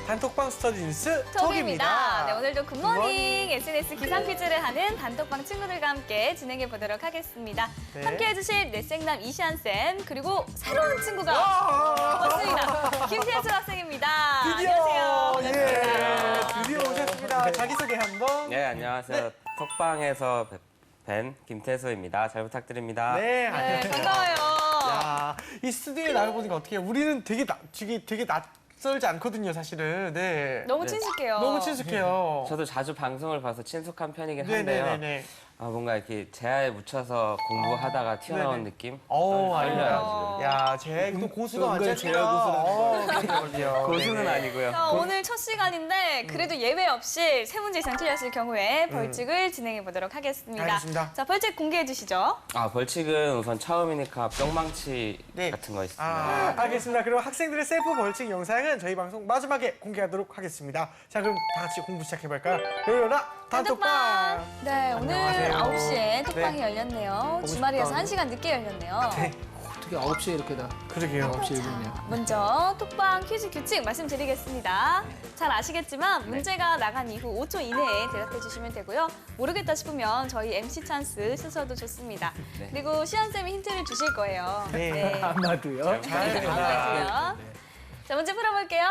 단톡방 스터디 뉴스 톡입니다. 네, 톡입니다. 오늘도 굿모닝 SNS 기상 퀴즈를 하는 단톡방 친구들과 함께 진행해 보도록 하겠습니다. 네. 함께 해주실 넷생남 이시안쌤 그리고 새로운 친구가 와! 왔습니다. 김태수 학생입니다. 드디어 안녕하세요. 예, 반갑습니다. 드디어 오셨습니다. 자기소개 한번. 네, 안녕하세요. 톡방에서 뵌 김태수입니다. 잘 부탁드립니다. 네, 네, 반가워요. 야, 이 스튜디오에 나와보니까 어떻게 해요? 우리는 되게 낯설지 않거든요, 사실은. 네. 너무 네. 친숙해요. 너무 친숙해요. 저도 자주 방송을 봐서 친숙한 편이긴 한데요. 네네네네. 뭔가 이렇게 제아에 묻혀서 공부하다가 튀어나온 네네. 느낌? 어, 떨려요, 야, 제 또 고수가 은근 완전 제야 그렇군요. 지금. 고수는 아니고요. 자, 오늘 첫 시간인데 그래도 예외 없이 세 문제 이상 틀렸을 경우에 벌칙을 진행해 보도록 하겠습니다. 알겠습니다. 자, 벌칙 공개해 주시죠. 벌칙은 우선 처음이니까 뿅망치 네. 같은 거 있습니다. 알겠습니다. 그리고 학생들의 셀프 벌칙 영상은 저희 방송 마지막에 공개하도록 하겠습니다. 자, 그럼 다 같이 공부 시작해볼까요? 열려라 단톡방! 네, 오늘 안녕하세요. 9시에 톡방이 네. 열렸네요. 보고 주말이라서 싶다. 1시간 늦게 열렸네요. 네, 어떻게 9시에 이렇게 다 그러게요. 9시에 일어나요. 먼저 톡방 퀴즈 규칙 말씀드리겠습니다. 잘 아시겠지만 문제가 나간 이후 5초 이내에 대답해 주시면 되고요. 모르겠다 싶으면 저희 MC 찬스 쓰셔도 좋습니다. 네. 그리고 시안쌤이 힌트를 주실 거예요. 네. 아마도요. 잘 네, 됩니다. 자, 문제 풀어볼게요.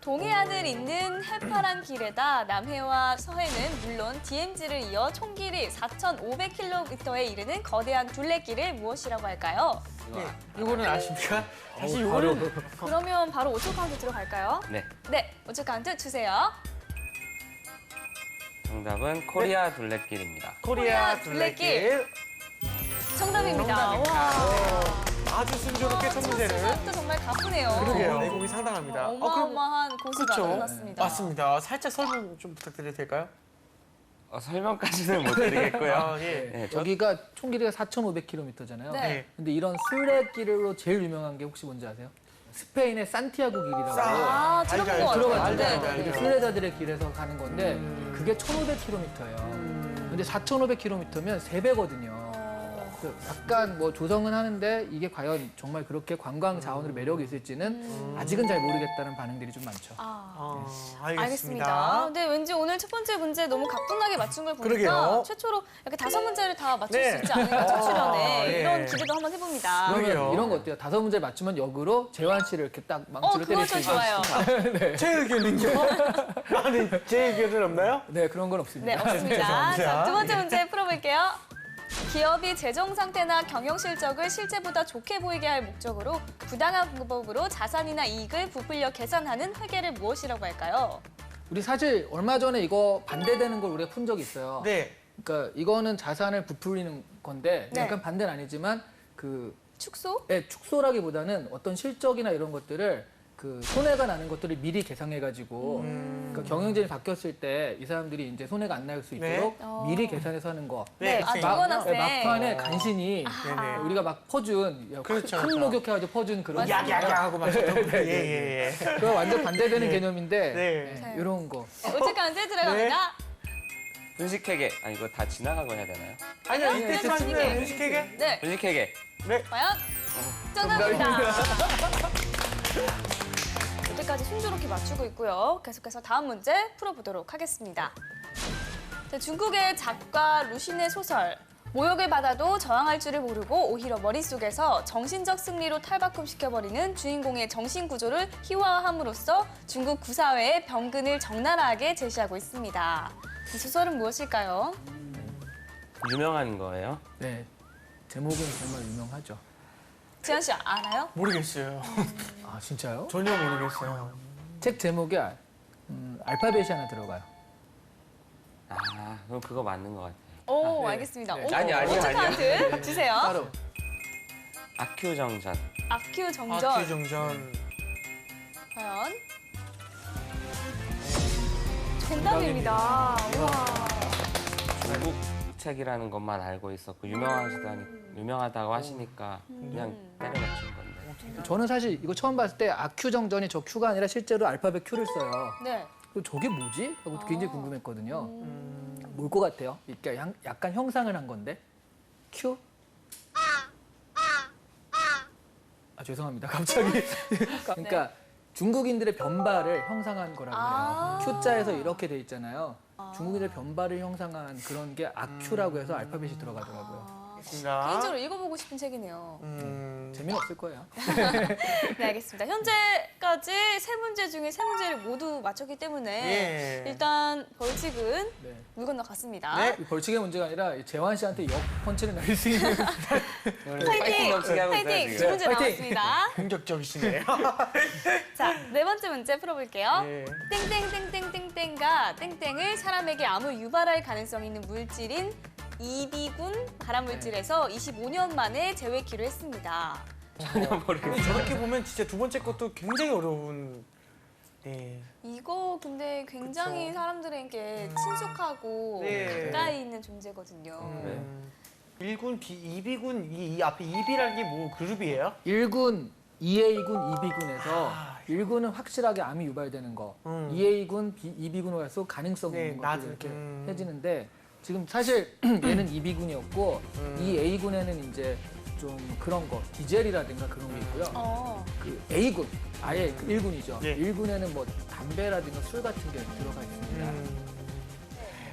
동해안을 잇는 해파란 길에다 남해와 서해는 물론 DMZ를 이어 총 길이 4,500km에 이르는 거대한 둘레길을 무엇이라고 할까요? 네, 이거는 아십니까? 사실 바로 이거는 그러면 바로 5초 카운트 들어갈까요? 네. 네, 5초 카운트 주세요. 정답은 코리아 둘레길입니다. 코리아 둘레길. 둘레길. 정답입니다. 정답입니다. 와. 아주 순조롭게 첫 문제를. 첫부터 정말 가쁘네요. 그러게요. 내공이 상당합니다. 그럼 어마어마한 고수가 그렇죠. 나타났습니다. 맞습니다. 살짝 설명 좀 부탁드려도 될까요? 설명까지는 못 드리겠고요. 아, 예. 네, 여기가 총 길이가 4,500km잖아요. 네. 근데 이런 순례길로 제일 유명한 게 혹시 뭔지 아세요? 스페인의 산티아고 길이라고. 아, 알죠, 들어본 것 알죠. 같아요. 알죠, 네, 알죠, 네, 알죠. 이게 순례자들의 길에서 가는 건데 그게 1,500km예요. 근데 4,500km면 3배거든요. 약간 뭐 조성은 하는데 이게 과연 정말 그렇게 관광 자원으로 매력이 있을지는 아직은 잘 모르겠다는 반응들이 좀 많죠. 아. 알겠습니다. 알겠습니다. 근데 왠지 오늘 첫 번째 문제 너무 가뿐하게 맞춘 걸 보니까 그러게요. 최초로 이렇게 5문제를 다 맞출 네. 수 있지 않을까 첫 출연에 예. 이런 기대도 한번 해봅니다. 그러게요. 그러면 이런 거 어때요? 5문제 맞추면 역으로 재환 씨를 이렇게 딱 망치로 때릴 수 그거 있어요. 좋아요. 제 의견은요? 아니, 제 의견은 없나요? 네, 그런 건 네, 없습니다. 없습니다. 죄송합니다. 자, 두 번째 문제 풀어볼게요. 기업이 재정 상태나 경영 실적을 실제보다 좋게 보이게 할 목적으로 부당한 방법으로 자산이나 이익을 부풀려 계산하는 회계를 무엇이라고 할까요? 우리 사실 얼마 전에 이거 반대되는 걸 우리가 푼 적이 있어요. 네. 그러니까 이거는 자산을 부풀리는 건데 네. 약간 반대는 아니지만 그 축소? 축소라기보다는 어떤 실적이나 이런 것들을 그 손해가 나는 것들을 미리 계산해가지고 그러니까 경영진이 바뀌었을 때 이 사람들이 이제 손해가 안 날 수 네. 있도록 어. 미리 계산해서 하는 거. 네, 아, 네. 누구나 쌤. 막판에 간신히 네네. 우리가 막 퍼준 그렇죠, 큰 그렇죠. 목욕해가지고 퍼준 그런 야야야 하고 마셨던 분. 네, 예, 예. 그거 완전 반대되는 네. 개념인데 네. 이런 거. 오직 카운트 들어갑니다. 분식회계. 이거 다 지나가고 해야 되나요? 아니요, 이때 네, 맞추면 네. 음식회계? 네, 분식회계. 네. 과연 정답입니다. 여태까지 순조롭게 맞추고 있고요. 계속해서 다음 문제 풀어보도록 하겠습니다. 자, 중국의 작가 루신의 소설 모욕을 받아도 저항할 줄을 모르고 오히려 머릿속에서 정신적 승리로 탈바꿈시켜버리는 주인공의 정신구조를 희화화함으로써 중국 구사회의 병근을 적나라하게 제시하고 있습니다. 이 소설은 무엇일까요? 유명한 거예요? 네. 제목은 정말 유명하죠. 지한 씨 알아요? 모르겠어요. 아 진짜요? 전혀 모르겠어요. 책 제목에 알파벳이 하나 들어가요. 그럼 그거 맞는 것 같아요. 오, 네. 알겠습니다. 네. 오, 아니요. 오직 카운트 주세요. 바로 아큐정전. 아큐 정전. 아큐정전. 과연? 정답입니다. 와. 중국 책이라는 것만 알고 있었고 유명하다고 하시니까 그냥 때려 맞춘 건데. 저는 사실 이거 처음 봤을 때 아큐정전이 저 Q가 아니라 실제로 알파벳 Q를 써요. 네. 그리고 저게 뭐지? 하고 굉장히 궁금했거든요. 뭘 것 같아요? 이렇게 약간 형상을 한 건데 Q? 아 죄송합니다. 갑자기 그러니까 중국인들의 변발을 형상한 거라고 아. 해요. Q자에서 이렇게 돼 있잖아요. 중국인들의 변발을 형상한 그런 게 악큐라고 해서 알파벳이 들어가더라고요. 알겠습니다. 개인적으로 읽어보고 싶은 책이네요. 재미는 없을 거예요. 네, 알겠습니다. 현재까지 세 문제 중에 세 문제를 모두 맞췄기 때문에 예. 일단 벌칙은 네. 물 건너갔습니다. 네. 이 벌칙의 문제가 아니라 재환 씨한테 역 펀치를 날릴 수 있는 파이팅 넘치게 하고 있어요, 파이팅! 두 지금. 문제 파이팅! 남았습니다. 공격적이시네요. 자, 네 번째 문제 풀어볼게요. 예. 땡땡땡땡땡땡가 땡땡을 사람에게 암을 유발할 가능성이 있는 물질인 이비군 발암물질에서 25년 만에 제외키로 했습니다. 전혀 모르겠어요. 저렇게 보면 진짜 두 번째 것도 굉장히 어려운. 네. 이거 근데 굉장히 그쵸. 사람들에게 친숙하고 네. 가까이 있는 존재거든요. 네. 1군, 2비군, 이 앞에 2비라는 게 뭐 그룹이에요? 1군, 2A군, 2B군에서 1군은 확실하게 암이 유발되는 거, 2A군, 2B군으로 해서 가능성 네, 있는 낮은, 것들 이렇게 음. 해지는데 지금 사실 얘는 2B군이었고 2A군에는 이제 좀 그런 거, 디젤이라든가 그런 게 있고요. 그 A군, 아예 그 1군이죠. 예. 1군에는 뭐 담배라든가 술 같은 게 들어가 있습니다.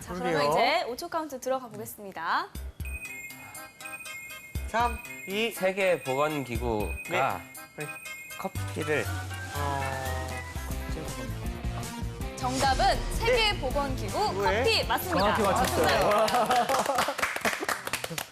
자, 그러게요. 그러면 이제 5초 카운트 들어가 보겠습니다. 3, 2, 세계 보건기구가 네. 커피를 정답은 세계보건기구 왜? 커피 맞습니다. 정확히 맞췄어요.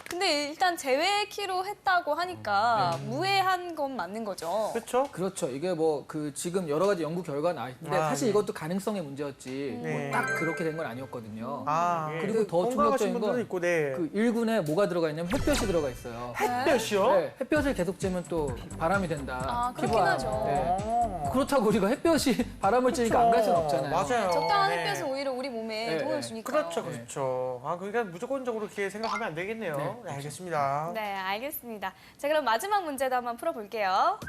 근데 일단 제외키로 했다고 하니까 무해한 건 맞는 거죠. 그렇죠? 그렇죠. 이게 뭐 그 지금 여러 가지 연구 결과가 나와 있는데 아, 사실 네. 이것도 가능성의 문제였지 네. 뭐 딱 그렇게 된 건 아니었거든요. 아, 그리고 더 건강하신 충격적인 분들도 건 있고, 네. 그 1군에 뭐가 들어가 있냐면 햇볕이 들어가 있어요. 햇볕이요? 네, 햇볕을 계속 쬐면 또 바람이 된다. 아, 그렇긴 피부암. 하죠. 네. 어. 그렇다고 우리가 햇볕이 바람을 쬐니까 안 갈 수는 없잖아요. 맞아요. 적당한 네. 햇볕은 오히려 우리 몸에 네, 도움을 네. 주니까요. 그렇죠, 그렇죠. 아, 그러니까 무조건적으로 그렇게 생각하면 안 되겠네요. 네, 네, 알겠습니다. 네, 알겠습니다. 자, 그럼 마지막 문제도 한번 풀어볼게요.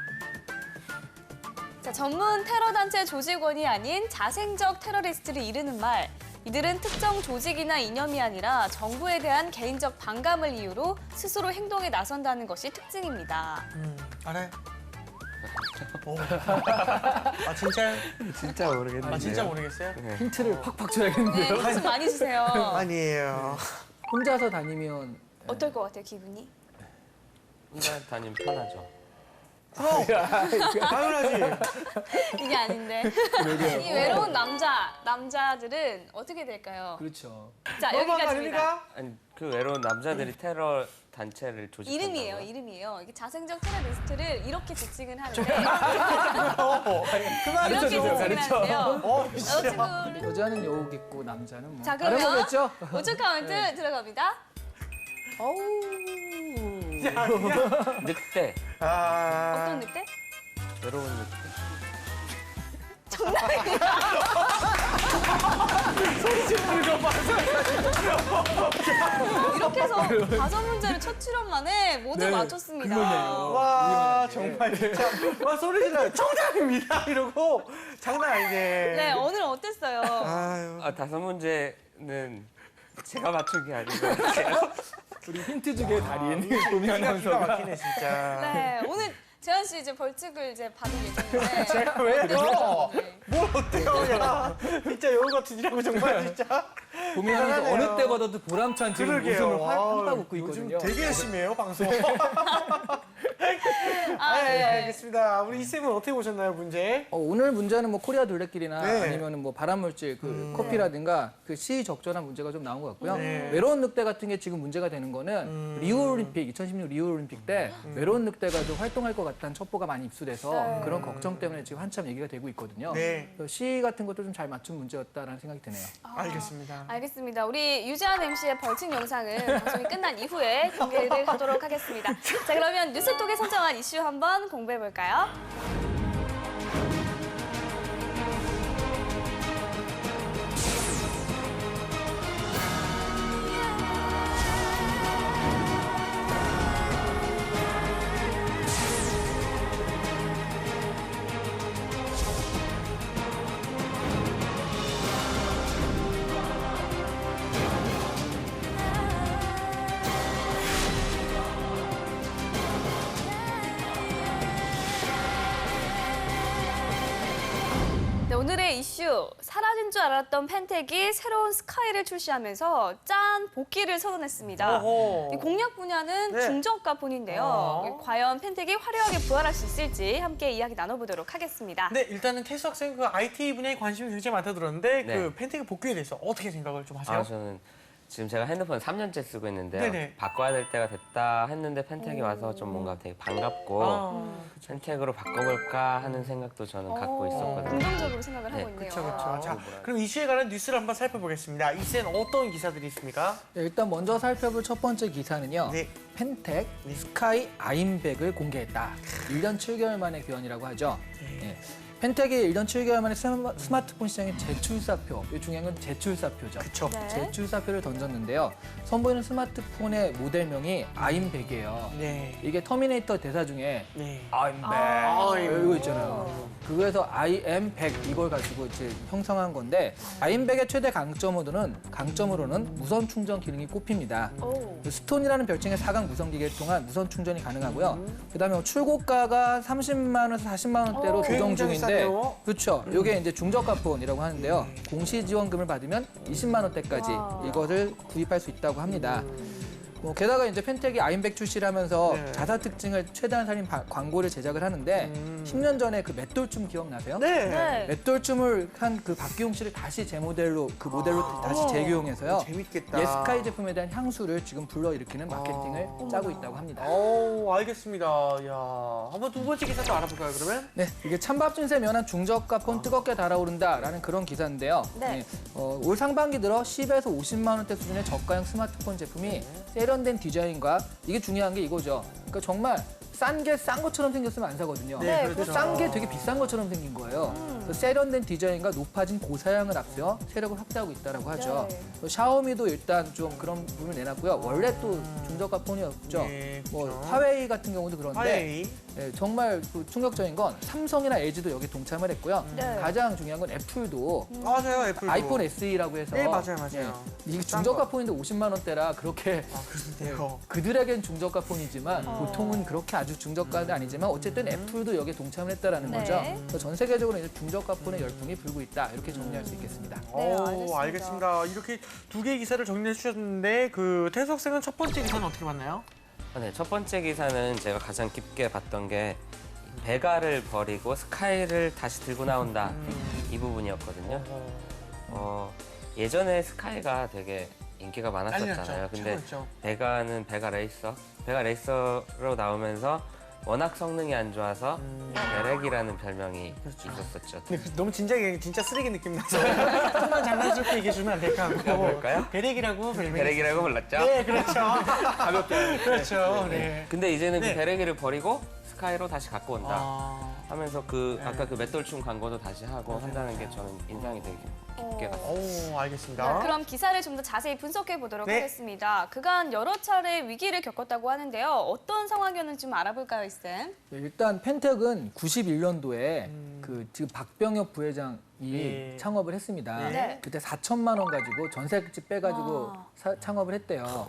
자, 전문 테러 단체 조직원이 아닌 자생적 테러리스트를 이르는 말. 이들은 특정 조직이나 이념이 아니라 정부에 대한 개인적 반감을 이유로 스스로 행동에 나선다는 것이 특징입니다. 알아요? 오. 아, 진짜요? 진짜 모르겠는데요. 아, 진짜 모르겠어요? 네. 힌트를 팍팍 네, 줘야겠는데요. 힌트 많이 주세요. 아니에요. 혼자서 다니면 어떨 것 같아요, 기분이? 혼자 다니면 편하죠. 그럼 당연하지. 이게 아닌데. 이 외로운 남자들은 어떻게 될까요? 그렇죠. 자, 너무한 거 여기까지입니다. 아닙니까? 아니 그 외로운 남자들이 테러 단체를 조직한다고요? 이름이에요. 이게 자생적 테러리스트를 이렇게 지칭을 하는데 그만 이렇게 가르쳐줘요, 지칭을 가르쳐. 하는데요. 어, 진짜. 여자친구를 여자는 여우 있고 남자는 뭐 자, 다른 그러면 거겠죠? 5초 카운트 들어갑니다. 늑대. 아, 어떤 늑대? 외로운 늑대. 이렇게 해서 5문제를 첫 출연 만에 모두 네, 맞췄습니다. 그거네요. 와, 정말 진짜. 와, 소리 질러요. 정답입니다. 이러고. 장난 아니네. 네, 오늘 어땠어요? 아유. 아 5문제는 제가 맞춘 게 아니고 우리 힌트 주기의 달인 도미 기가 아나운서가 막히네, 진짜. 네, 오늘 재현 씨 이제 벌칙을 이제 받을 예정인데. 제가 왜요? 네. 뭘 어때요, 야. 진짜 여우 같은 이라고 정말 진짜. 도미 아나운서 대단하네요. 어느 때보다도 보람찬 지금 웃음을 확 웃고 요즘 있거든요. 되게 열심히 해요, 방송. 아, 네, 네. 알겠습니다. 우리 이쌤은 어떻게 보셨나요, 문제? 오늘 문제는 뭐 코리아 둘레길이나 네. 아니면 뭐 발암물질 그 커피라든가 그 시적절한 문제가 좀 나온 것 같고요. 네. 외로운 늑대 같은 게 지금 문제가 되는 거는 리우 올림픽 2016 리우 올림픽 때 외로운 늑대가 좀 활동할 것 같다는 첩보가 많이 입수돼서 네. 그런 걱정 때문에 지금 한참 얘기가 되고 있거든요. 네. 그래서 시 같은 것도 좀 잘 맞춘 문제였다라는 생각이 드네요. 알겠습니다. 알겠습니다. 우리 유재한 MC의 벌칙 영상은 방송이 끝난 이후에 공개를 하도록 하겠습니다. 자, 그러면 뉴스톡에 선정한 이슈 한번 공부해 볼까요? 네, 오늘의 이슈, 사라진 줄 알았던 펜텍이 새로운 스카이를 출시하면서 짠! 복귀를 선언했습니다. 어허. 이 공략 분야는 네. 중저가 과연 펜텍이 화려하게 부활할 수 있을지 함께 이야기 나눠보도록 하겠습니다. 네, 일단은 태수 학생 그 IT 분야에 관심이 굉장히 많다 들었는데 네. 그 펜텍이 복귀에 대해서 어떻게 생각을 좀 하세요? 저는 지금 제가 핸드폰 3년째 쓰고 있는데요. 네네. 바꿔야 될 때가 됐다 했는데 펜텍이 와서 좀 뭔가 되게 반갑고 펜텍으로 바꿔볼까 하는 생각도 저는 갖고 있었거든요. 긍정적으로 생각을 네, 하고 있네요. 그렇죠. 자, 뭐라 그럼 이슈에 관한 뉴스를 한번 살펴보겠습니다. 이슈에는 어떤 기사들이 있습니까? 네, 일단 먼저 살펴볼 첫 번째 기사는요. 네. 펜텍 스카이 아임백을 공개했다. 1년 7개월 만에 교환이라고 하죠. 네. 펜텍이 1년 7개월 만에 스마트폰 시장에 재출사표, 이 중요한 건 재출사표죠. 그쵸. 네. 재출사표를 던졌는데요. 선보이는 스마트폰의 모델명이 아임백이에요. 네. 이게 터미네이터 대사 중에 네. 아임백 이거 있잖아요. 그거에서 I am 100 이걸 가지고 이제 형성한 건데 아임백의 최대 강점으로는 무선 충전 기능이 꼽힙니다. 오. 스톤이라는 별칭의 4강 무선 기계를 통한 무선 충전이 가능하고요. 그다음에 출고가가 30만 원에서 40만 원대로 조정 굉장히 중인데 싸네요. 그렇죠. 이게 이제 중저가폰이라고 하는데요. 공시 지원금을 받으면 20만 원대까지 와. 이것을 구입할 수 있다고 합니다. 게다가 이제 펜텍이 아임백 출시를 하면서 네. 자사 특징을 최대한 살린 광고를 제작을 하는데 10년 전에 그 맷돌춤 기억나세요? 네. 네. 맷돌춤을 한 그 박기용 씨를 다시 제 모델로 그 모델로 다시 재규용해서요. 재밌겠다. 예스카이 제품에 대한 향수를 지금 불러일으키는 마케팅을 짜고 있다고 합니다. 오, 알겠습니다. 야, 한번 두 번째 기사 좀 알아볼까요, 그러면? 네, 이게 찬밥 증세 면한 중저가 폰 뜨겁게 달아오른다라는 그런 기사인데요. 네. 올 상반기 들어 10에서 50만 원대 수준의 저가형 스마트폰 제품이 세련된 디자인과 이게 중요한 게 이거죠. 그러니까 정말 싼 게 싼 것처럼 생겼으면 안 사거든요. 네, 근데 그렇죠. 싼 게 되게 비싼 것처럼 생긴 거예요. 그래서 세련된 디자인과 높아진 고사양을 앞세워 세력을 확대하고 있다고 하죠. 네. 샤오미도 일단 좀 그런 부분을 내놨고요. 원래 또 중저가 폰이었죠. 네, 뭐 그렇죠. 화웨이 같은 경우도 그런데 화웨이. 네, 정말 그 충격적인 건 삼성이나 LG도 여기 동참을 했고요. 네. 가장 중요한 건 애플도 맞아요, 애플도. 아이폰 SE라고 해서 네, 맞아요. 이게 싼 중저가 거. 폰인데 50만 원대라 그렇게 아, 그런데요. 그들에겐 중저가 폰이지만 보통은 그렇게 아주 중저가는 아니지만 어쨌든 애플도 여기에 동참을 했다라는 네. 거죠. 그래서 전 세계적으로 이제 중저가 폰의 열풍이 불고 있다 이렇게 정리할 수 있겠습니다. 네, 오, 알겠습니다. 알겠습니다. 이렇게 두 개의 기사를 정리해 주셨는데 그 태수 학생은 첫 번째 기사는 어떻게 봤나요? 네, 첫 번째 기사는 제가 가장 깊게 봤던 게 베가를 버리고 스카이를 다시 들고 나온다 이 부분이었거든요. 예전에 스카이가 되게 인기가 많았었잖아요. 근데 최고였죠. 베가는 베가 레이서로 나오면서 워낙 성능이 안 좋아서 베렉이라는 별명이 있었었죠. 근데 너무 진짜 쓰레기 느낌 나서 좀만 장난스럽게 얘기해 주면 안 될까 하고. 그럴까요? 베렉이라고 베렉이라고 불렀죠? 네, 그렇죠. 가볍게. 그렇죠. 네. 근데 이제는 네. 그 베렉이를 버리고 스카이로 다시 갖고 온다 아, 하면서 아까 그 맷돌춤 광고도 다시 하고 한다는 게 저는 인상이 되게 깊게 갔어요. 오, 알겠습니다. 네, 그럼 기사를 좀 더 자세히 분석해 보도록 네. 하겠습니다. 그간 여러 차례 위기를 겪었다고 하는데요. 어떤 상황이었는지 좀 알아볼까요, 이쌤? 네, 일단 펜텍은 91년도에 그 지금 박병혁 부회장이 네. 창업을 했습니다. 네. 그때 4천만 원 가지고 전세집 빼가지고 와. 창업을 했대요.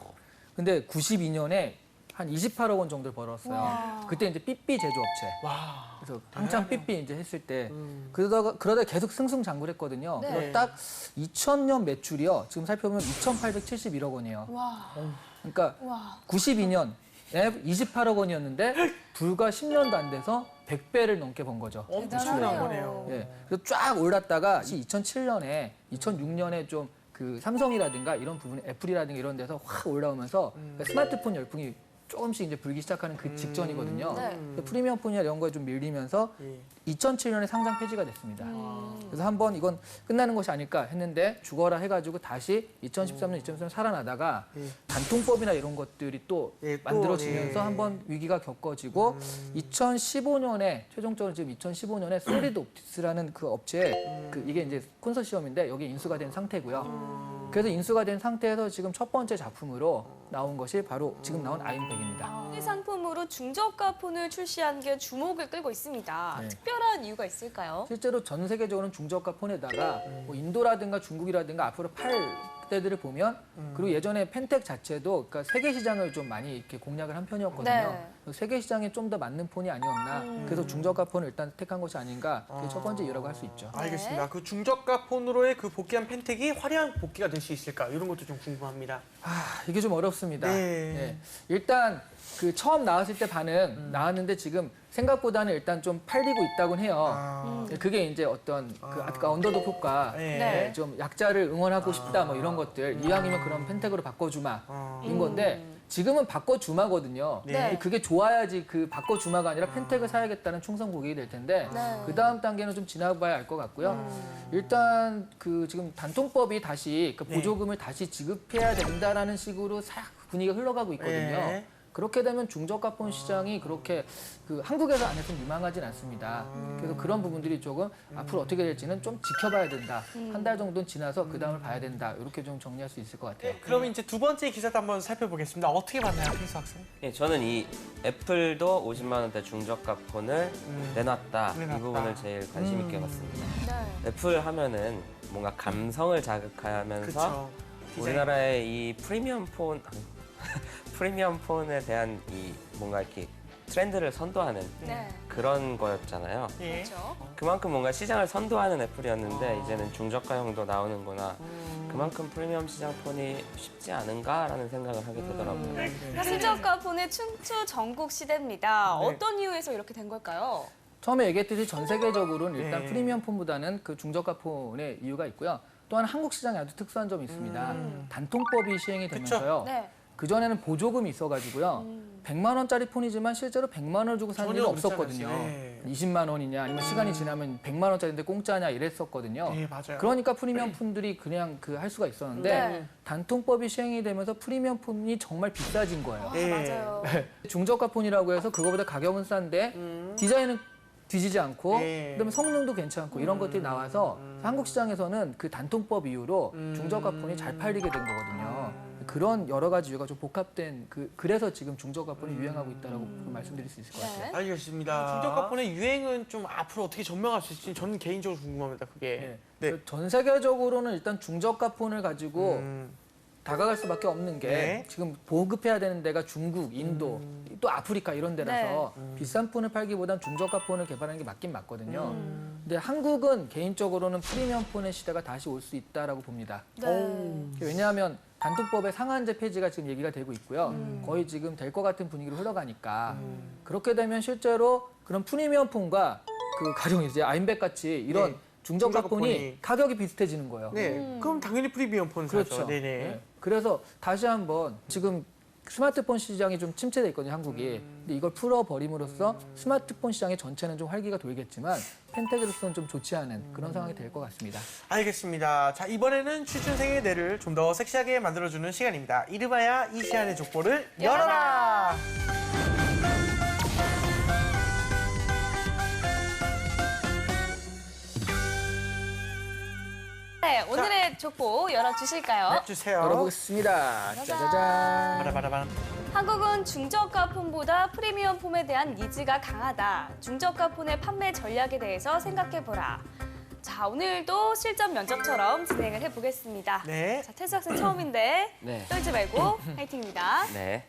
근데 92년에 한 28억 원 정도를 벌었어요. 와. 그때 이제 삐삐 제조업체. 와. 그래서 한창 삐삐 이제 했을 때 그러다 계속 승승장구했거든요. 네. 그래서 딱 2000년 매출이요. 지금 살펴보면 2,871억 원이에요. 와, 그러니까 와. 92년에 28억 원이었는데 불과 10년도 안 돼서 100배를 넘게 번 거죠. 엄청난 거네요. 예. 그래서 쫙 올랐다가 2007년에 2006년에 좀 그 삼성이라든가 이런 부분, 애플이라든가 이런 데서 확 올라오면서 그러니까 스마트폰 열풍이 조금씩 이제 불기 시작하는 그 직전이거든요. 네. 그래서 프리미엄 폰이나 이런 거에 좀 밀리면서 예. 2007년에 상장 폐지가 됐습니다. 그래서 한번 이건 끝나는 것이 아닐까 했는데 죽어라 해가지고 다시 2013년, 2013년 살아나다가 예. 단통법이나 이런 것들이 또 예, 또, 만들어지면서 예. 한번 위기가 겪어지고 2015년에 최종적으로 지금 2015년에 솔리드 옵티스라는 그 업체에 그 이게 이제 콘소시엄인데 여기 인수가 된 상태고요. 그래서 인수가 된 상태에서 지금 첫 번째 작품으로 나온 것이 바로 지금 나온 아임백입니다. 이 상품으로 중저가 폰을 출시한 게 주목을 끌고 있습니다. 네. 특별한 이유가 있을까요? 실제로 전 세계적으로는 중저가 폰에다가 뭐 인도라든가 중국이라든가 앞으로 팔 때들을 보면 그리고 예전에 펜텍 자체도 그러니까 세계 시장을 좀 많이 이렇게 공략을 한 편이었거든요. 네. 그래서 세계 시장에 좀 더 맞는 폰이 아니었나. 그래서 중저가 폰을 일단 택한 것이 아닌가. 그게 첫 번째 이유라고 할 수 있죠. 알겠습니다. 그 중저가 폰으로의 그 복귀한 펜텍이 화려한 복귀가 될 수 있을까? 이런 것도 좀 궁금합니다. 이게 좀 어렵습니다. 네. 네. 일단 그 처음 나왔을 때 반응 나왔는데 지금 생각보다는 일단 좀 팔리고 있다곤 해요. 그게 이제 어떤 그 아까 언더독 효과, 네. 좀 약자를 응원하고 싶다 뭐 이런 것들 이왕이면 그런 펜텍으로 바꿔주마인 건데 지금은 바꿔주마거든요. 네. 그게 좋아야지 그 바꿔주마가 아니라 펜텍을 사야겠다는 충성 고객이 될 텐데 네. 그 다음 단계는 좀 지나봐야 알 것 같고요. 일단 그 지금 단통법이 다시 그 보조금을 다시 지급해야 된다라는 식으로 싹 분위기가 흘러가고 있거든요. 네. 그렇게 되면 중저가폰 시장이 그렇게 그 한국에서 안에서 유망하진 않습니다. 그래서 그런 부분들이 조금 앞으로 어떻게 될지는 좀 지켜봐야 된다. 한 달 정도는 지나서 그 다음을 봐야 된다. 이렇게 좀 정리할 수 있을 것 같아요. 그럼 이제 두 번째 기사도 한번 살펴보겠습니다. 어떻게 봤나요, 필수 학생? 예, 저는 이 애플도 50만 원대 중저가 폰을 내놨다. 내놨다. 이 부분을 제일 관심 있게 봤습니다. 네. 애플 하면은 뭔가 감성을 자극하면서 그렇죠. 우리나라의 이 프리미엄 폰에 대한 이 뭔가 이렇게 트렌드를 선도하는 네. 그런 거였잖아요. 예. 그렇죠. 그만큼 뭔가 시장을 선도하는 애플이었는데 이제는 중저가형도 나오는구나. 음. 그만큼 프리미엄 시장 폰이 쉽지 않은가라는 생각을 하게 되더라고요. 그러니까 수저가 폰의 춘추 전국 시대입니다. 네. 어떤 이유에서 이렇게 된 걸까요? 처음에 얘기했듯이 전 세계적으로는 일단 네. 프리미엄 폰보다는 그 중저가 폰의 이유가 있고요. 또한 한국 시장에 아주 특수한 점이 있습니다. 단통법이 시행이 되면서요. 네. 그전에는 보조금이 있어가지고요. 100만 원짜리 폰이지만 실제로 100만 원을 주고 사는 전혀 일은 그렇지 없었거든요. 않았어요. 네. 20만 원이냐 아니면 시간이 지나면 100만 원짜리인데 공짜냐 이랬었거든요. 네, 맞아요. 그러니까 프리미엄 폰들이 그냥 그 할 수가 있었는데 네. 단통법이 시행이 되면서 프리미엄 폰이 정말 비싸진 거예요. 네. 맞아요. 중저가 폰이라고 해서 그거보다 가격은 싼데 디자인은 뒤지지 않고 네. 그다음에 성능도 괜찮고 이런 것들이 나와서 한국 시장에서는 그 단통법 이후로 중저가 폰이 잘 팔리게 된 거거든요. 그런 여러 가지 이유가 좀 복합된 그래서 지금 중저가 폰이 유행하고 있다라고 말씀드릴 수 있을 것 같아요. 네. 알겠습니다. 중저가 폰의 유행은 좀 앞으로 어떻게 전명할 수 있을지 저는 개인적으로 궁금합니다. 그게. 네. 전 세계적으로는 일단 중저가 폰을 가지고 음. 다가갈 수밖에 없는 게 네. 지금 보급해야 되는 데가 중국, 인도, 또 아프리카 이런 데라서 비싼 폰을 팔기보단 중저가 폰을 개발하는 게 맞긴 맞거든요. 근데 한국은 개인적으로는 프리미엄 폰의 시대가 다시 올 수 있다라고 봅니다. 네. 왜냐하면 단통법의 상한제 폐지가 지금 얘기가 되고 있고요. 거의 지금 될 것 같은 분위기로 흘러가니까 그렇게 되면 실제로 그런 프리미엄 폰과 그 가령 이제 아임백 같이 이런 네. 중저가 중저가 폰이 폰이 가격이 비슷해지는 거예요. 네. 그럼 당연히 프리미엄 폰 사죠. 그렇죠. 네네. 네. 그래서 다시 한번 지금 스마트폰 시장이 좀 침체돼 있거든요, 한국이. 근데 이걸 풀어버림으로써 스마트폰 시장의 전체는 좀 활기가 돌겠지만 펜텍으로서는 좀 좋지 않은 그런 상황이 될 것 같습니다. 알겠습니다. 자, 이번에는 취준생의 뇌를 좀 더 섹시하게 만들어주는 시간입니다. 이름하여 이 시간의 족보를 열어라! 네, 오늘의 족보 열어주실까요? 주세요. 열어보겠습니다. 짜자잔. 바라바라바. 한국은 중저가 폰보다 프리미엄 폰에 대한 니즈가 강하다. 중저가 폰의 판매 전략에 대해서 생각해보라. 자, 오늘도 실전 면접처럼 진행을 해보겠습니다. 네. 자, 태수 학생 처음인데 네. 떨지 말고 화이팅입니다. 네.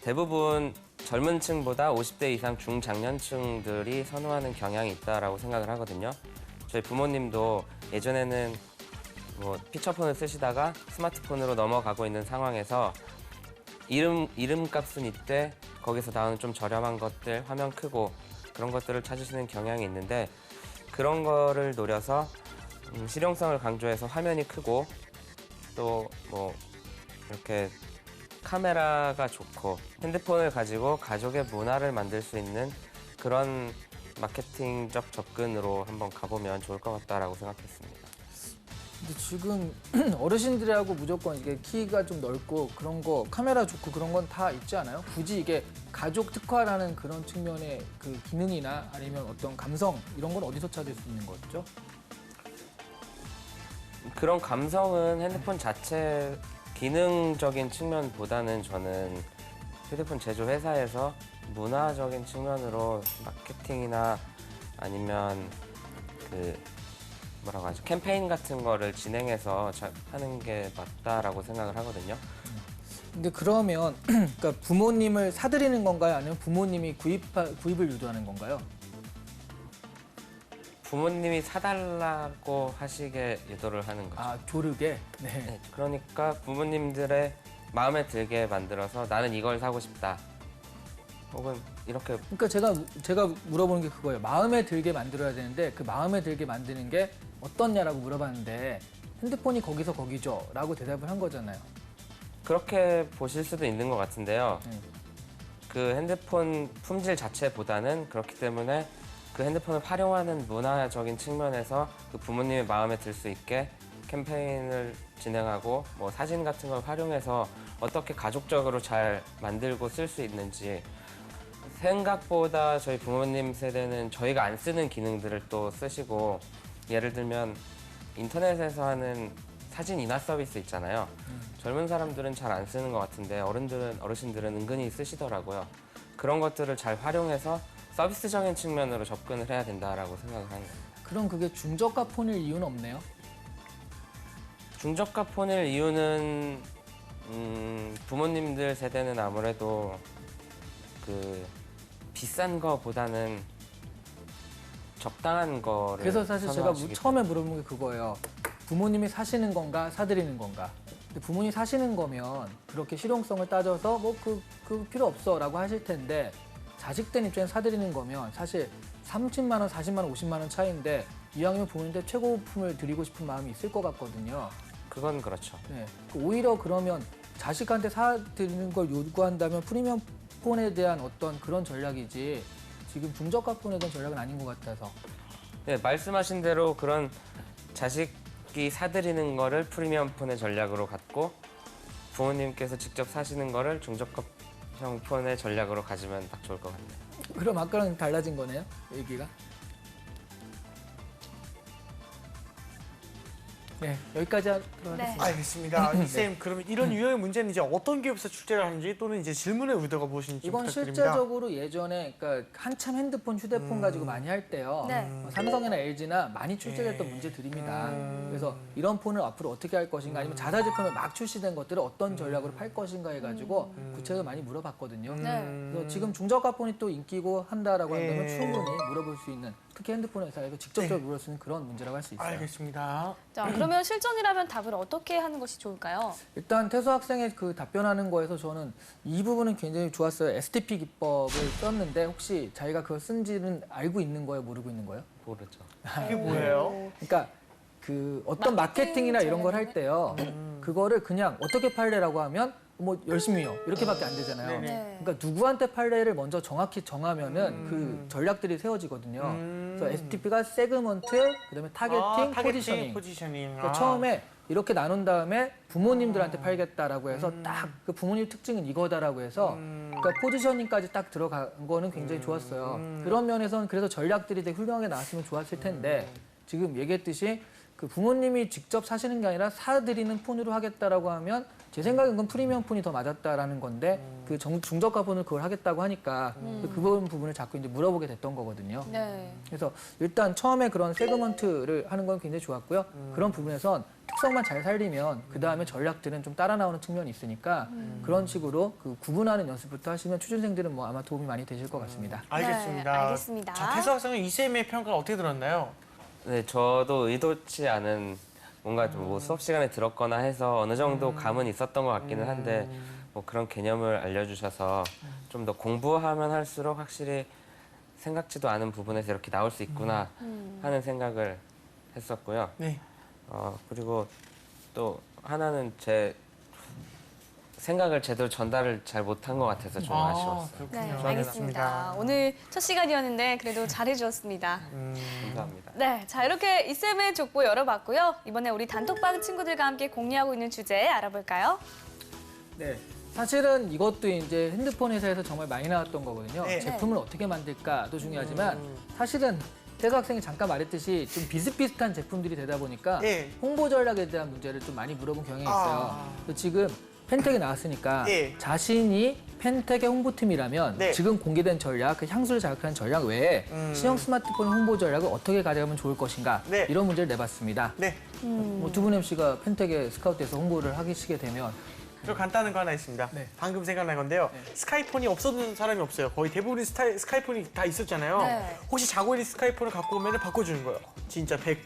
대부분 젊은 층보다 50대 이상 중장년층들이 선호하는 경향이 있다라고 생각을 하거든요. 저희 부모님도 예전에는 뭐 피처폰을 쓰시다가 스마트폰으로 넘어가고 있는 상황에서 이름값은 이때 거기서 나오는 좀 저렴한 것들, 화면 크고 그런 것들을 찾으시는 경향이 있는데 그런 거를 노려서 실용성을 강조해서 화면이 크고 또 뭐 이렇게 카메라가 좋고 핸드폰을 가지고 가족의 문화를 만들 수 있는 그런 마케팅적 접근으로 한번 가보면 좋을 것 같다라고 생각했습니다. 근데 지금 어르신들하고 무조건 이게 키가 좀 넓고 그런 거 카메라 좋고 그런 건 다 있지 않아요? 굳이 이게 가족 특화라는 그런 측면의 그 기능이나 아니면 어떤 감성 이런 건 어디서 찾을 수 있는 거죠? 그런 감성은 핸드폰 자체 기능적인 측면보다는 저는 휴대폰 제조 회사에서 문화적인 측면으로 마케팅이나 아니면 그 뭐라고 하죠? 캠페인 같은 거를 진행해서 하는 게 맞다라고 생각을 하거든요. 근데 그러면 그러니까 부모님을 사들이는 건가요? 아니면 부모님이 구입을 유도하는 건가요? 부모님이 사달라고 하시게 유도를 하는 거죠. 아, 조르게? 네. 네, 그러니까 부모님들의 마음에 들게 만들어서 나는 이걸 사고 싶다. 혹은 이렇게 그러니까 제가 물어보는 게 그거예요. 마음에 들게 만들어야 되는데 그 마음에 들게 만드는 게 어떻냐라고 물어봤는데 핸드폰이 거기서 거기죠 라고 대답을 한 거잖아요. 그렇게 보실 수도 있는 것 같은데요. 네. 그 핸드폰 품질 자체보다는 그렇기 때문에 그 핸드폰을 활용하는 문화적인 측면에서 그 부모님의 마음에 들 수 있게 캠페인을 진행하고 뭐 사진 같은 걸 활용해서 어떻게 가족적으로 잘 만들고 쓸 수 있는지 생각보다 저희 부모님 세대는 저희가 안 쓰는 기능들을 또 쓰시고 예를 들면 인터넷에서 하는 사진 인화 서비스 있잖아요. 젊은 사람들은 잘 안 쓰는 것 같은데 어르신들은 은근히 쓰시더라고요. 그런 것들을 잘 활용해서 서비스적인 측면으로 접근을 해야 된다라고 생각을 하는 거예요. 그럼 그게 중저가 폰일 이유는 없네요? 중저가 폰일 이유는 부모님들 세대는 아무래도 그 비싼 거보다는 적당한 거를 그래서 사실 제가 선호하시기 처음에 물어본 게 그거예요. 부모님이 사시는 건가 사드리는 건가? 근데 부모님이 사시는 거면 그렇게 실용성을 따져서 뭐 그 필요 없어라고 하실 텐데 자식된 입장에서 사드리는 거면 사실 30만 원, 40만 원, 50만 원 차이인데 이왕이면 부모님한테 최고품을 드리고 싶은 마음이 있을 것 같거든요. 그건 그렇죠. 네. 오히려 그러면 자식한테 사드리는 걸 요구한다면 프리미엄 폰에 대한 어떤 그런 전략이지 지금 중저가 폰에 대한 전략은 아닌 것 같아서. 네, 말씀하신 대로 그런 자식이 사드리는 거를 프리미엄 폰의 전략으로 갖고 부모님께서 직접 사시는 거를 중저가형 폰의 전략으로 가지면 딱 좋을 것 같네요. 그럼 아까랑 달라진 거네요, 얘기가. 네, 여기까지 하도록 하겠습니다. 알겠습니다. 이쌤, 그러면 이런 유형의 문제는 이제 어떤 기업에서 출제를 하는지 또는 이제 질문의 의도가 무엇인지 이건 부탁드립니다. 실제적으로 예전에 그러니까 한참 핸드폰, 휴대폰 가지고 많이 할 때요. 네. 삼성이나 LG나 많이 출제됐던 문제들입니다. 그래서 이런 폰을 앞으로 어떻게 할 것인가 아니면 자사 제품에 막 출시된 것들을 어떤 전략으로 팔 것인가 해가지고 구체적으로 많이 물어봤거든요. 네. 그래서 지금 중저가 폰이 또 인기고 한다라고 한다면 예. 충분히 물어볼 수 있는 특히 핸드폰 회사에서 직접적으로 물을 수 있는 그런 문제라고 할 수 있어요. 알겠습니다. 자, 그러면 실전이라면 답을 어떻게 하는 것이 좋을까요? 일단 태수 학생의 그 답변하는 거에서 저는 이 부분은 굉장히 좋았어요. STP 기법을 썼는데 혹시 자기가 그걸 쓴지는 알고 있는 거예요, 모르고 있는 거예요? 모르죠. 이게 뭐예요? 그러니까 그 어떤 마케팅이나 이런 걸 할 때요. 그거를 그냥 어떻게 팔래라고 하면 뭐 열심히요 이렇게밖에 안 되잖아요. 네네. 네. 그러니까 누구한테 팔래를 먼저 정확히 정하면은 그 전략들이 세워지거든요. 그래서 STP가 세그먼트, 그다음에 타겟팅, 포지셔닝. 그러니까 처음에 이렇게 나눈 다음에 부모님들한테 팔겠다라고 해서 딱 그 부모님 특징은 이거다라고 해서 그러니까 포지셔닝까지 딱 들어간 거는 굉장히 좋았어요. 그런 면에서는 그래서 전략들이 되게 훌륭하게 나왔으면 좋았을 텐데 지금 얘기했듯이 그 부모님이 직접 사시는 게 아니라 사드리는 폰으로 하겠다라고 하면 제 생각엔 그건 프리미엄 폰이 더 맞았다라는 건데 그 중저가 폰을 그걸 하겠다고 하니까 그 부분을 자꾸 이제 물어보게 됐던 거거든요. 네. 그래서 일단 처음에 그런 세그먼트를 하는 건 굉장히 좋았고요. 그런 부분에선 특성만 잘 살리면 그 다음에 전략들은 좀 따라 나오는 측면이 있으니까 그런 식으로 그 구분하는 연습부터 하시면 취준생들은 뭐 아마 도움이 많이 되실 것 같습니다. 알겠습니다. 네, 알겠습니다. 자, 태수 학생은 이쌤의 평가를 어떻게 들었나요? 네, 저도 의도치 않은 뭔가 좀 뭐 수업 시간에 들었거나 해서 어느 정도 감은 있었던 것 같기는 한데 뭐 그런 개념을 알려주셔서 좀 더 공부하면 할수록 확실히 생각지도 않은 부분에서 이렇게 나올 수 있구나 하는 생각을 했었고요. 네. 그리고 또 하나는 제 생각을 제대로 전달을 잘 못한 것 같아서 좀 아쉬웠어요. 그렇군요. 네, 알겠습니다. 오늘 첫 시간이었는데 그래도 잘해주었습니다. 감사합니다. 네, 자 이렇게 이쌤의 족보 열어봤고요. 이번에 우리 단톡방 친구들과 함께 공유하고 있는 주제 알아볼까요? 네. 사실은 이것도 이제 핸드폰 회사에서 정말 많이 나왔던 거거든요. 네. 제품을 어떻게 만들까도 중요하지만 사실은 태수 학생이 잠깐 말했듯이 좀 비슷비슷한 제품들이 되다 보니까 네. 홍보 전략에 대한 문제를 좀 많이 물어본 경향이 있어요. 그래서 지금 펜텍이 나왔으니까 예. 자신이 펜텍의 홍보팀이라면 네. 지금 공개된 전략, 그 향수를 자극하는 전략 외에 신형 스마트폰 홍보 전략을 어떻게 가져가면 좋을 것인가 네. 이런 문제를 내봤습니다. 네. 뭐 두 분 MC가 펜텍에 스카우트해서 홍보를 하시게 되면 저 간단한 거 하나 있습니다. 네. 방금 생각난 건데요. 스카이폰이 없어진 사람이 없어요. 거의 대부분이 스카이폰이 다 있었잖아요. 네. 혹시 자고 있는 스카이폰을 갖고 오면 바꿔주는 거예요. 진짜 100,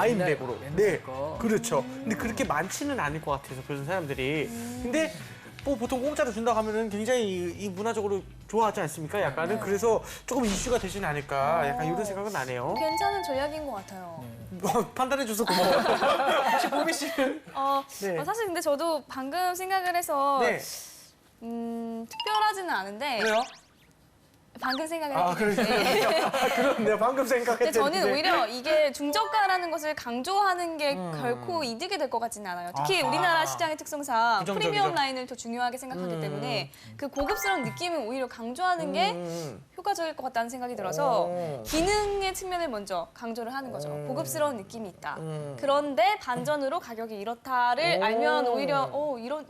옛날 100으로. 옛날 네, 거. 그렇죠. 근데 그렇게 많지는 않을 것 같아서 그런 사람들이. 근데 뭐 보통 공짜로 준다고 하면은 굉장히 이 문화적으로 좋아하지 않습니까? 약간은 그래서 조금 이슈가 되지는 않을까. 약간 이런 생각은 나네요. 괜찮은 전략인 것 같아요. 판단해줘서 고마워요. 혹시 보미 씨는? 네. 사실 근데 저도 방금 생각을 해서 네. 특별하지는 않은데 그래요? 방금 생각을 아, 했기 때문에. 그렇네요. 방금 근데 생각했는데. 저는 오히려 이게 중저가라는 것을 강조하는 게 결코 이득이 될 것 같지는 않아요. 특히 아하. 우리나라 시장의 특성상 부정적이죠. 프리미엄 라인을 더 중요하게 생각하기 때문에 그 고급스러운 느낌을 오히려 강조하는 게 효과적일 것 같다는 생각이 들어서 기능의 측면을 먼저 강조를 하는 거죠. 고급스러운 느낌이 있다. 그런데 반전으로 가격이 이렇다를 알면 오히려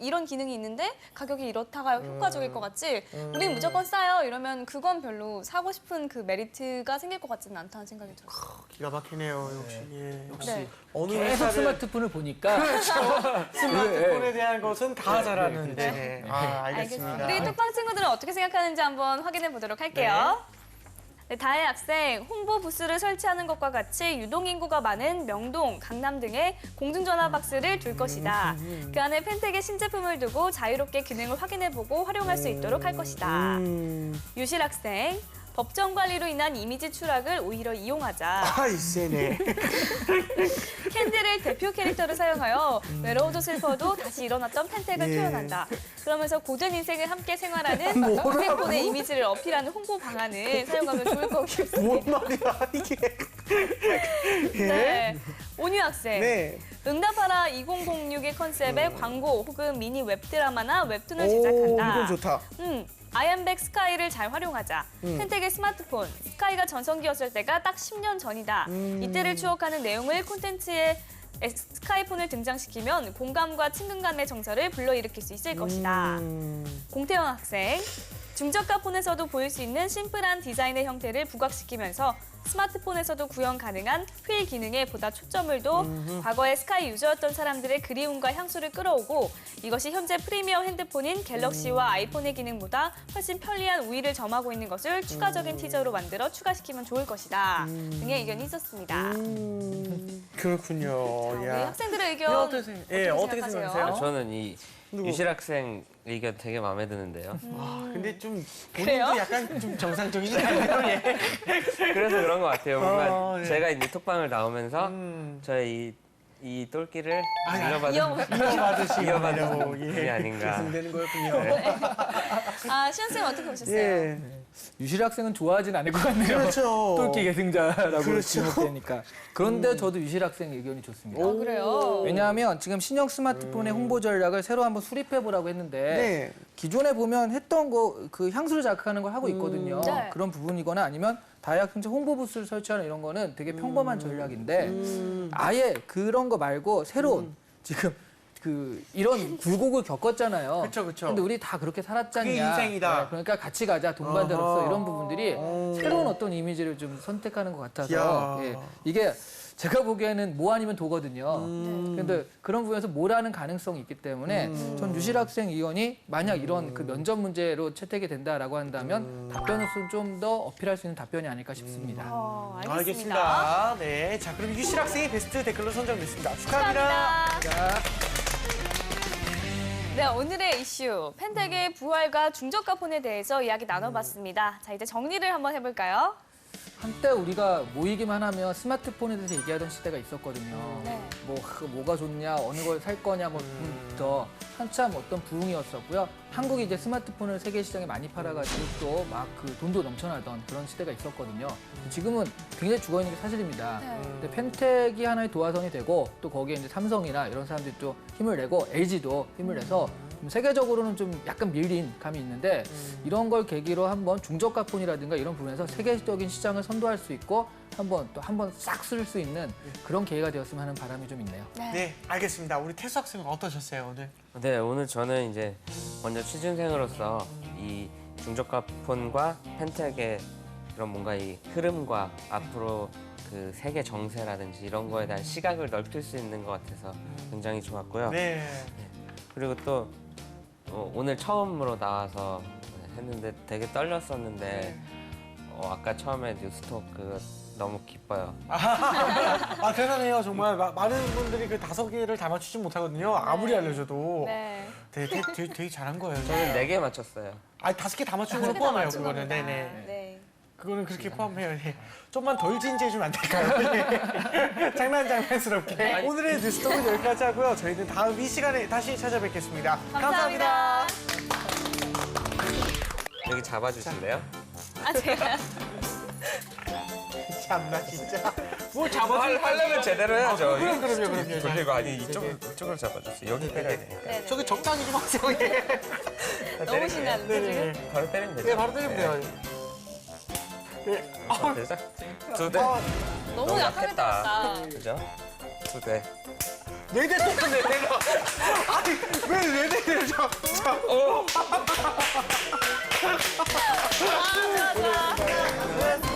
이런 기능이 있는데 가격이 이렇다가 효과적일 것 같지. 우린 무조건 싸요. 이러면 그건 별로 사고 싶은 그 메리트가 생길 것 같지는 않다는 생각이 들었어요. 기가 막히네요. 역시. 예. 역시 네. 어느 계속 회사를 스마트폰을 보니까 스마트폰에 대한 것은 다 잘하는데. 네. 아, 알겠습니다. 우리 톡방 친구들은 어떻게 생각하는지 한번 확인해 보도록 할게요. 네, 다혜 학생, 홍보 부스를 설치하는 것과 같이 유동인구가 많은 명동, 강남 등에 공중전화 박스를 둘 것이다. 그 안에 펜텍의 신제품을 두고 자유롭게 기능을 확인해보고 활용할 수 있도록 할 것이다. 유실 학생, 법정 관리로 인한 이미지 추락을 오히려 이용하자. 아이, 세네. 캔디를 대표 캐릭터로 사용하여 외로워도 슬퍼도 다시 일어났던 펜텍을 예. 표현한다. 그러면서 고된 인생을 함께 생활하는 휴대폰의 이미지를 어필하는 홍보 방안을 사용하면 좋을 것 같습니다. 뭔 말이야, 이게. 예? 네. 온유 학생. 네. 응답하라 2006의 컨셉의 광고 혹은 미니 웹드라마나 웹툰을 제작한다. 이건 좋다. 아이언백 스카이를 잘 활용하자. 펜텍의 스마트폰, 스카이가 전성기였을 때가 딱 10년 전이다. 이때를 추억하는 내용을 콘텐츠에 스카이폰을 등장시키면 공감과 친근감의 정서를 불러일으킬 수 있을 것이다. 공태영 학생, 중저가 폰에서도 보일 수 있는 심플한 디자인의 형태를 부각시키면서 스마트폰에서도 구현 가능한 휠 기능에 보다 초점을 둬 과거에 스카이 유저였던 사람들의 그리움과 향수를 끌어오고 이것이 현재 프리미엄 핸드폰인 갤럭시와 아이폰의 기능보다 훨씬 편리한 우위를 점하고 있는 것을 추가적인 티저로 만들어 추가시키면 좋을 것이다. 등의 의견이 있었습니다. 그렇군요. 우리 야. 학생들의 이거 의견 어떠세요? 예, 어떻게 생각하세요? 생각하세요? 저는 이 누구? 유실 학생 의견 되게 마음에 드는데요. 아, 근데 좀 그래요? 본인도 약간 좀 정상적이지 않나요? 예. 그래서 그런 것 같아요. 뭔가 네. 제가 이제 톡방을 나오면서 저의 이 똘끼를 이어받으시려고 이어받으시려고 분이 아닌가. 계승되는 거였군요. 아, 시현 쌤 어떻게 보셨어요? 예. 유실 학생은 좋아하진 않을 것 같네요. 그렇죠. 똘끼 계승자라고 그렇죠. 지목되니까. 그런데 저도 유실 학생 의견이 좋습니다. 아, 그래요? 왜냐하면 지금 신형 스마트폰의 홍보 전략을 새로 한번 수립해보라고 했는데 네. 기존에 보면 했던 거 그 향수를 자극하는 걸 하고 있거든요. 네. 그런 부분이거나 아니면 다이학 현재 홍보 부스를 설치하는 이런 거는 되게 평범한 전략인데 아예 그런 거 말고 새로운 지금 그 이런 굴곡을 겪었잖아요. 그쵸, 그쵸. 근데 우리 다 그렇게 살았잖냐. 그게 인생이다. 네, 그러니까 같이 가자 동반자로서 어허. 이런 부분들이 새로운 어떤 이미지를 좀 선택하는 것 같아서 이야. 예, 이게 제가 보기에는 뭐 아니면 도거든요. 근데 그런 부분에서 뭐라는 가능성이 있기 때문에 전 유실 학생 의원이 만약 이런 그 면접 문제로 채택이 된다라고 한다면 답변을 좀 더 어필할 수 있는 답변이 아닐까 싶습니다. 알겠습니다. 알겠습니다. 네. 자, 그럼 유실 학생이 베스트 댓글로 선정됐습니다. 축하합니다. 축하합니다. 네, 오늘의 이슈 펜텍의 부활과 중저가 폰에 대해서 이야기 나눠봤습니다. 자, 이제 정리를 한번 해볼까요? 한때 우리가 모이기만 하면 스마트폰에 대해서 얘기하던 시대가 있었거든요. 네. 뭐가 좋냐, 어느 걸 살 거냐, 뭐부터 한참 어떤 부흥이었었고요. 한국이 이제 스마트폰을 세계 시장에 많이 팔아가지고 또 막 그 돈도 넘쳐나던 그런 시대가 있었거든요. 지금은 굉장히 죽어 있는 게 사실입니다. 네. 근데 펜텍이 하나의 도화선이 되고 또 거기에 이제 삼성이나 이런 사람들이 또 힘을 내고 LG도 힘을 내서 세계적으로는 좀 약간 밀린 감이 있는데 이런 걸 계기로 한번 중저가폰이라든가 이런 부분에서 세계적인 시장을 선도할 수 있고 한번 싹 쓸 수 있는 그런 기회가 되었으면 하는 바람이 좀 있네요. 네, 알겠습니다. 우리 태수 학생은 어떠셨어요 오늘? 네, 오늘 저는 이제 먼저 취준생으로서 이 중저가 폰과 펜텍의 그런 뭔가 이 흐름과 앞으로 그 세계 정세라든지 이런 거에 대한 시각을 넓힐 수 있는 것 같아서 굉장히 좋았고요. 네. 그리고 또 오늘 처음으로 나와서 했는데 되게 떨렸었는데 아까 처음에 뉴스톡 그거 너무 기뻐요. 아 대단해요 정말 많은 분들이 그 5개를 다 맞추지 못하거든요. 아무리 알려줘도 네. 되게 잘한 거예요. 저는 4개 맞췄어요. 아 5개 다 맞춘 걸로 포함해요 그거는. 네네. 네. 그거는 그렇게 포함해요. 네. 좀만 덜 진지해주면 안 될까요? 네. 장난스럽게. 오늘의 뉴스톡은 여기까지 하고요. 저희는 다음 이 시간에 다시 찾아뵙겠습니다. 감사합니다. 여기 잡아주실래요? 아, 제가요? 참나 진짜. 뭘 잡아줄 하려면 제대로 해야죠. 그럼요. 돌리고 아니 이쪽으로 잡아줬어요. 여기 때려야 되니까. 네네. 저기 적당히 좀 하세요. 예. 너무 신나는데, 지금? 네네. 바로 때리면 되죠. 네, 바로 때리면 돼요. 네. 되죠? 2대. 너무 약하게 약했다. 들었다. 그죠? 2대. 4대 똑같네, 내가. 아니, 왜 4대를 저. 아, 좋아.